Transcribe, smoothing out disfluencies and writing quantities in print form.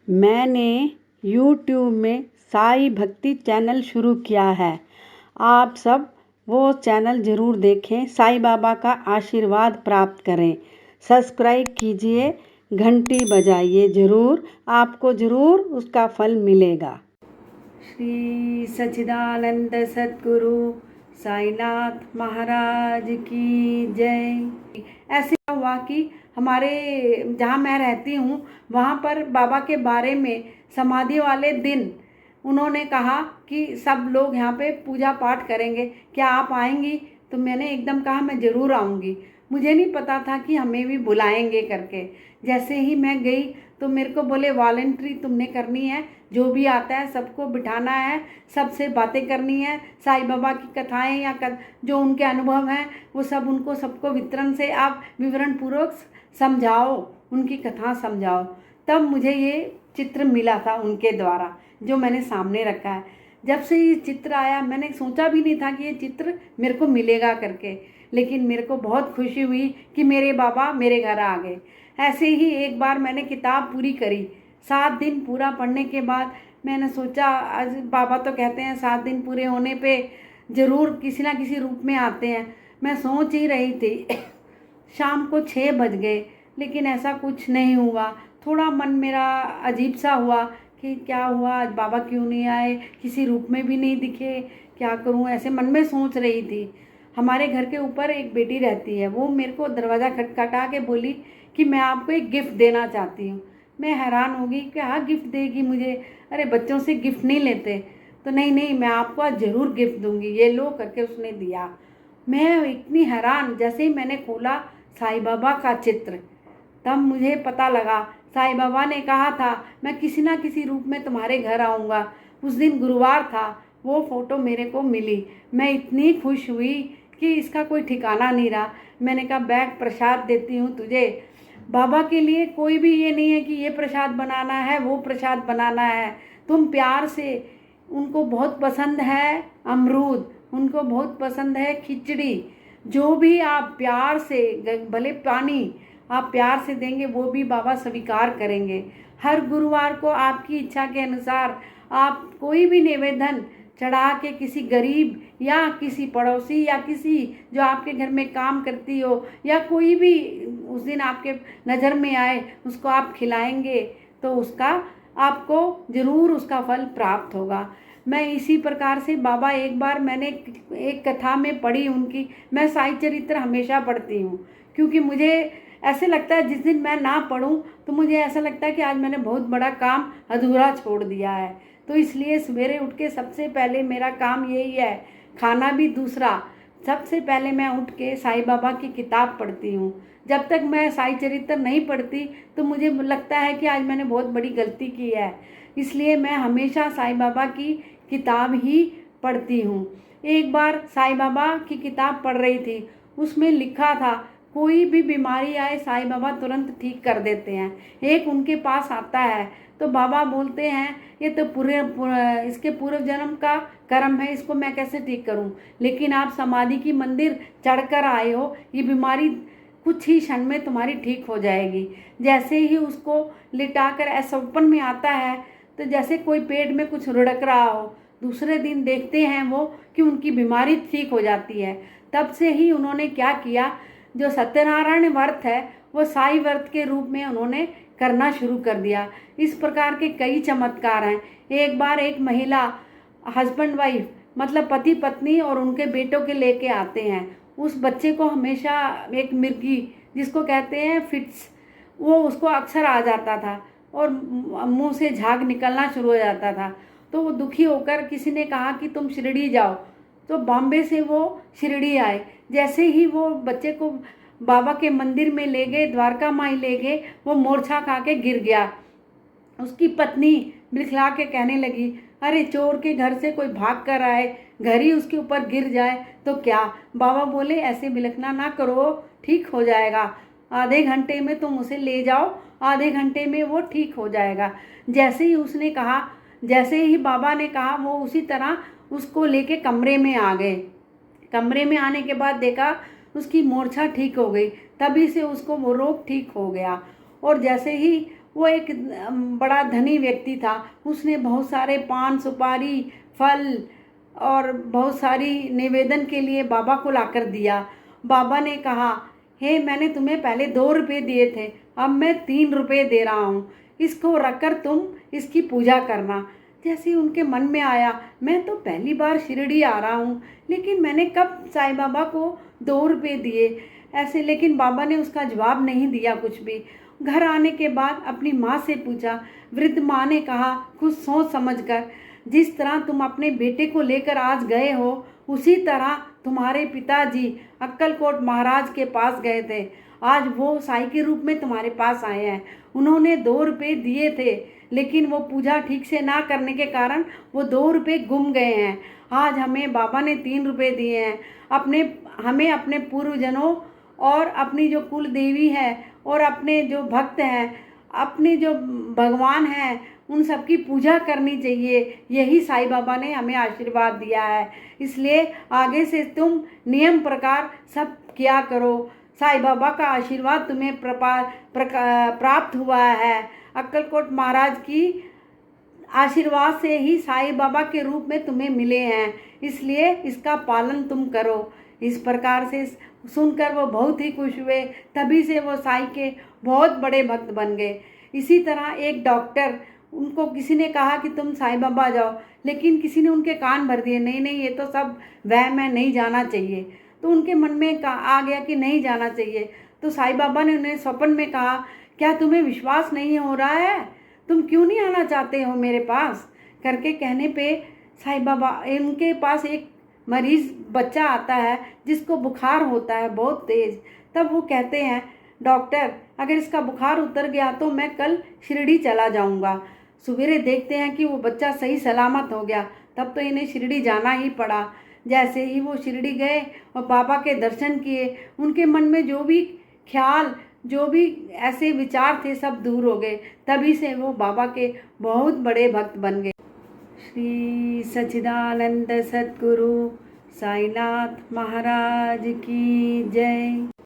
मैंने यूट्यूब में साईं भक्ति चैनल शुरू किया है। आप सब वो चैनल ज़रूर देखें, साईं बाबा का आशीर्वाद प्राप्त करें। सब्सक्राइब कीजिए, घंटी बजाइए ज़रूर, आपको ज़रूर उसका फल मिलेगा। श्री सच्चिदानंद सद्गुरु साईनाथ महाराज की जय। ऐसे हुआ कि हमारे जहाँ मैं रहती हूँ वहाँ पर बाबा के बारे में समाधि वाले दिन उन्होंने कहा कि सब लोग यहाँ पे पूजा पाठ करेंगे, क्या आप आएंगी? तो मैंने एकदम कहा मैं ज़रूर आऊँगी। मुझे नहीं पता था कि हमें भी बुलाएंगे करके। जैसे ही मैं गई तो मेरे को बोले वॉलंटरी तुमने करनी है, जो भी आता है सबको बिठाना है, सबसे बातें करनी है, साईं बाबा की कथाएं या जो उनके अनुभव हैं वो सब उनको सबको वितरण से आप विवरण पूर्वक समझाओ, उनकी कथा समझाओ। तब मुझे ये चित्र मिला था उनके द्वारा जो मैंने सामने रखा है। जब से ये चित्र आया मैंने सोचा भी नहीं था कि ये चित्र मेरे को मिलेगा करके, लेकिन मेरे को बहुत खुशी हुई कि मेरे बाबा मेरे घर आ गए। ऐसे ही एक बार मैंने किताब पूरी करी, 7 दिन पूरा पढ़ने के बाद मैंने सोचा आज बाबा तो कहते हैं 7 दिन पूरे होने पे ज़रूर किसी ना किसी रूप में आते हैं। मैं सोच ही रही थी शाम को 6 बज गए, लेकिन ऐसा कुछ नहीं हुआ। थोड़ा मन मेरा अजीब सा हुआ कि क्या हुआ, आज बाबा क्यों नहीं आए, किसी रूप में भी नहीं दिखे, क्या करूं, ऐसे मन में सोच रही थी। हमारे घर के ऊपर एक बेटी रहती है, वो मेरे को दरवाज़ा खटखटा के बोली कि मैं आपको एक गिफ्ट देना चाहती हूँ। मैं हैरान हो गई, क्या गिफ्ट देगी मुझे? अरे बच्चों से गिफ्ट नहीं लेते। तो नहीं नहीं मैं आपको आज ज़रूर गिफ्ट दूँगी, ये लो करके उसने दिया। मैं इतनी हैरान, जैसे ही मैंने खोला साईं बाबा का चित्र, तब मुझे पता लगा साईं बाबा ने कहा था मैं किसी ना किसी रूप में तुम्हारे घर आऊँगा। उस दिन गुरुवार था, वो फ़ोटो मेरे को मिली। मैं इतनी खुश हुई कि इसका कोई ठिकाना नहीं रहा। मैंने कहा बैग प्रसाद देती हूँ तुझे। बाबा के लिए कोई भी ये नहीं है कि ये प्रसाद बनाना है, वो प्रसाद बनाना है। तुम प्यार से, उनको बहुत पसंद है अमरूद, उनको बहुत पसंद है खिचड़ी, जो भी आप प्यार से, भले पानी आप प्यार से देंगे वो भी बाबा स्वीकार करेंगे। हर गुरुवार को आपकी इच्छा के अनुसार आप कोई भी निवेदन चढ़ा के किसी गरीब या किसी पड़ोसी या किसी जो आपके घर में काम करती हो या कोई भी उस दिन आपके नज़र में आए उसको आप खिलाएंगे तो उसका आपको ज़रूर उसका फल प्राप्त होगा। मैं इसी प्रकार से बाबा, एक बार मैंने एक कथा में पढ़ी उनकी, मैं साई चरित्र हमेशा पढ़ती हूँ क्योंकि मुझे ऐसे लगता है जिस दिन मैं ना पढूं तो मुझे ऐसा लगता है कि आज मैंने बहुत बड़ा काम अधूरा छोड़ दिया है। तो इसलिए सवेरे उठ के सबसे पहले मेरा काम यही है, खाना भी दूसरा। सबसे पहले मैं उठ के साईं बाबा की किताब पढ़ती हूँ। जब तक मैं साई चरित्र नहीं पढ़ती तो मुझे लगता है कि आज मैंने बहुत बड़ी गलती की है। इसलिए मैं हमेशा साईं बाबा की किताब ही पढ़ती हूँ। एक बार साईं बाबा की किताब पढ़ रही थी, उसमें लिखा था कोई भी बीमारी आए साईं बाबा तुरंत ठीक कर देते हैं। एक उनके पास आता है तो बाबा बोलते हैं ये तो इसके पूर्व जन्म का कर्म है, इसको मैं कैसे ठीक करूं? लेकिन आप समाधि की मंदिर चढ़कर आए हो, ये बीमारी कुछ ही क्षण में तुम्हारी ठीक हो जाएगी। जैसे ही उसको लिटाकर ऐसा ओपन में आता है तो जैसे कोई पेट में कुछ रुड़क रहा हो, दूसरे दिन देखते हैं वो कि उनकी बीमारी ठीक हो जाती है। तब से ही उन्होंने क्या किया, जो सत्यनारायण व्रत है वो साई व्रत के रूप में उन्होंने करना शुरू कर दिया। इस प्रकार के कई चमत्कार हैं। एक बार एक महिला हस्बैंड वाइफ मतलब पति पत्नी और उनके बेटों के लेके आते हैं। उस बच्चे को हमेशा एक मिर्गी जिसको कहते हैं फिट्स, वो उसको अक्सर आ जाता था और मुंह से झाग निकलना शुरू हो जाता था। तो वो दुखी होकर किसी ने कहा कि तुम शिरडी जाओ, तो बॉम्बे से वो शिरडी आए। जैसे ही वो बच्चे को बाबा के मंदिर में ले गए, द्वारका माई ले गए, वो मोर्छा खा के गिर गया। उसकी पत्नी बिलखला के कहने लगी अरे चोर के घर से कोई भाग कर आए, घर ही उसके ऊपर गिर जाए तो क्या? बाबा बोले ऐसे बिलखना ना करो, ठीक हो जाएगा, आधे घंटे में तुम उसे ले जाओ, आधे घंटे में वो ठीक हो जाएगा। जैसे ही उसने कहा, जैसे ही बाबा ने कहा, वो उसी तरह उसको लेके कमरे में आ गए। कमरे में आने के बाद देखा उसकी मूर्छा ठीक हो गई, तभी से उसको वो रोग ठीक हो गया। और जैसे ही वो एक बड़ा धनी व्यक्ति था। उसने बहुत सारे पान सुपारी फल और बहुत सारी निवेदन के लिए बाबा को लाकर दिया। बाबा ने कहा, हे मैंने तुम्हें पहले 2 रुपये दिए थे, अब मैं 3 रुपये दे रहा हूँ, इसको रखकर तुम इसकी पूजा करना। जैसे ही उनके मन में आया, मैं तो पहली बार शिरडी आ रहा हूँ, लेकिन मैंने कब साईं बाबा को 2 रुपये दिए ऐसे। लेकिन बाबा ने उसका जवाब नहीं दिया कुछ भी। घर आने के बाद अपनी माँ से पूछा। वृद्ध माँ ने कहा, कुछ सोच समझ कर, जिस तरह तुम अपने बेटे को लेकर आज गए हो, उसी तरह तुम्हारे पिताजी अक्कलकोट महाराज के पास गए थे। आज वो साईं के रूप में तुम्हारे पास आए हैं। उन्होंने 2 रुपये दिए थे, लेकिन वो पूजा ठीक से ना करने के कारण वो 2 रुपये गुम गए हैं। आज हमें बाबा ने 3 रुपये दिए हैं। हमें अपने पूर्वजनों और अपनी जो कुल देवी है और अपने जो भक्त हैं, अपने जो भगवान हैं, उन सब की पूजा करनी चाहिए। यही साईं बाबा ने हमें आशीर्वाद दिया है। इसलिए आगे से तुम नियम प्रकार सब किया करो। साईं बाबा का आशीर्वाद तुम्हें प्राप्त हुआ है। अक्कलकोट महाराज की आशीर्वाद से ही साईं बाबा के रूप में तुम्हें मिले हैं, इसलिए इसका पालन तुम करो। इस प्रकार से सुनकर वो बहुत ही खुश हुए। तभी से वो साईं के बहुत बड़े भक्त बन गए। इसी तरह एक डॉक्टर, उनको किसी ने कहा कि तुम साईं बाबा जाओ, लेकिन किसी ने उनके कान भर दिए, नहीं नहीं ये तो सब वहम है, नहीं जाना चाहिए। तो उनके मन में आ गया कि नहीं जाना चाहिए। तो साईं बाबा ने उन्हें स्वप्न में कहा, क्या तुम्हें विश्वास नहीं हो रहा है? तुम क्यों नहीं आना चाहते हो मेरे पास? करके कहने पे साईं बाबा, इनके पास एक मरीज़ बच्चा आता है जिसको बुखार होता है बहुत तेज़। तब वो कहते हैं, डॉक्टर अगर इसका बुखार उतर गया तो मैं कल शिरडी चला जाऊंगा। सवेरे देखते हैं कि वो बच्चा सही सलामत हो गया। तब तो इन्हें शिरडी जाना ही पड़ा। जैसे ही वो शिरडी गए और बाबा के दर्शन किए, उनके मन में जो भी ख्याल, जो भी ऐसे विचार थे, सब दूर हो गए। तभी से वो बाबा के बहुत बड़े भक्त बन गए। श्री सच्चिदानंद सद्गुरु साईनाथ महाराज की जय।